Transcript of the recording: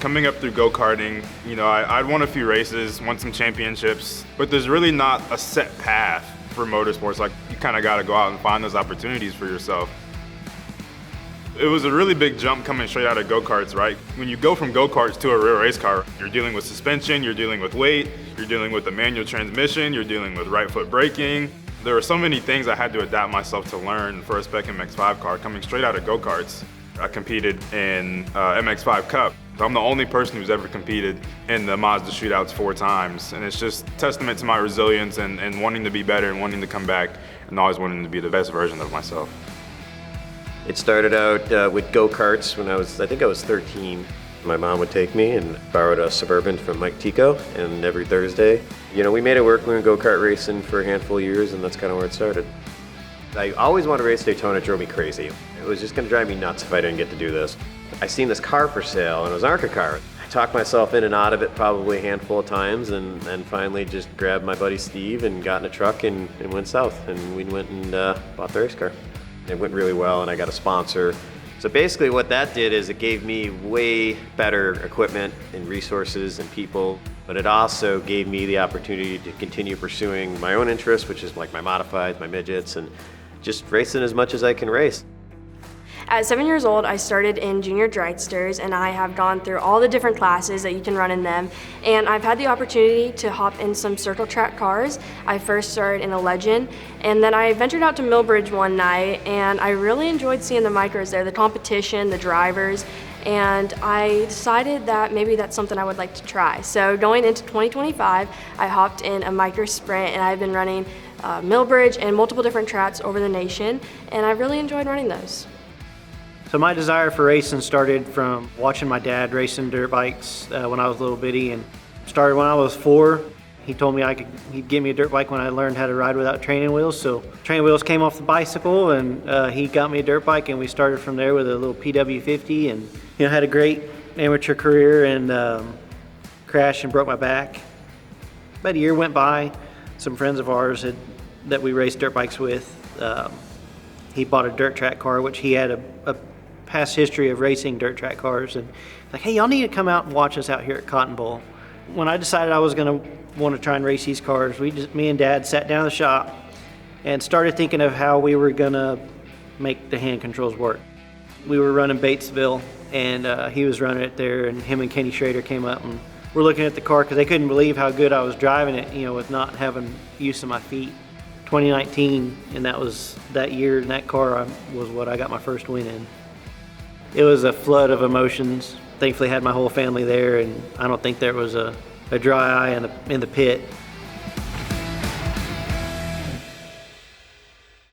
Coming up through go-karting, I'd won a few races, won some championships, but there's really not a set path for motorsports. Like, you kind of got to go out and find those opportunities for yourself. It was a really big jump coming straight out of go-karts, right? When you go from go-karts to a real race car, you're dealing with suspension, you're dealing with weight, you're dealing with a manual transmission, you're dealing with right foot braking. There were so many things I had to adapt myself to learn for a Spec MX-5 car coming straight out of go-karts. I competed in MX-5 Cup. I'm the only person who's ever competed in the Mazda shootouts 4 times. And it's just testament to my resilience and wanting to be better and wanting to come back and always wanting to be the best version of myself. It started out with go-karts when I think I was 13. My mom would take me and borrowed a Suburban from Mike Tico, and every Thursday, we made it work. We went go-kart racing for a handful of years, and that's kind of where it started. I always wanted to race Daytona. It drove me crazy. It was just going to drive me nuts if I didn't get to do this. I seen this car for sale, and it was an ARCA car. I talked myself in and out of it probably a handful of times, and finally just grabbed my buddy Steve and got in a truck and went south, and we went and bought the race car. It went really well, and I got a sponsor. So basically what that did is it gave me way better equipment and resources and people, but it also gave me the opportunity to continue pursuing my own interests, which is like my modifieds, my midgets, and just racing as much as I can race. At 7 years old, I started in junior dragsters, and I have gone through all the different classes that you can run in them. And I've had the opportunity to hop in some circle track cars. I first started in a Legend, and then I ventured out to Millbridge one night, and I really enjoyed seeing the micros there, the competition, the drivers, and I decided that maybe that's something I would like to try. So going into 2025, I hopped in a micro sprint, and I've been running Millbridge and multiple different tracks over the nation, and I really enjoyed running those. So my desire for racing started from watching my dad racing dirt bikes when I was a little bitty, and started when I was 4. He told me he'd give me a dirt bike when I learned how to ride without training wheels. So training wheels came off the bicycle, and he got me a dirt bike, and we started from there with a little PW50, and had a great amateur career, and crashed and broke my back. About a year went by. Some friends of ours that we raced dirt bikes with, he bought a dirt track car, which he had a past history of racing dirt track cars, and like, hey, y'all need to come out and watch us out here at Cotton Bowl. When I decided I was going to want to try and race these cars, me and Dad sat down in the shop and started thinking of how we were going to make the hand controls work. We were running Batesville, and he was running it there, and him and Kenny Schrader came up, and we're looking at the car because they couldn't believe how good I was driving it, with not having use of my feet. 2019, and that was that year, and that car was what I got my first win in. It was a flood of emotions. Thankfully, I had my whole family there, and I don't think there was a dry eye in the pit.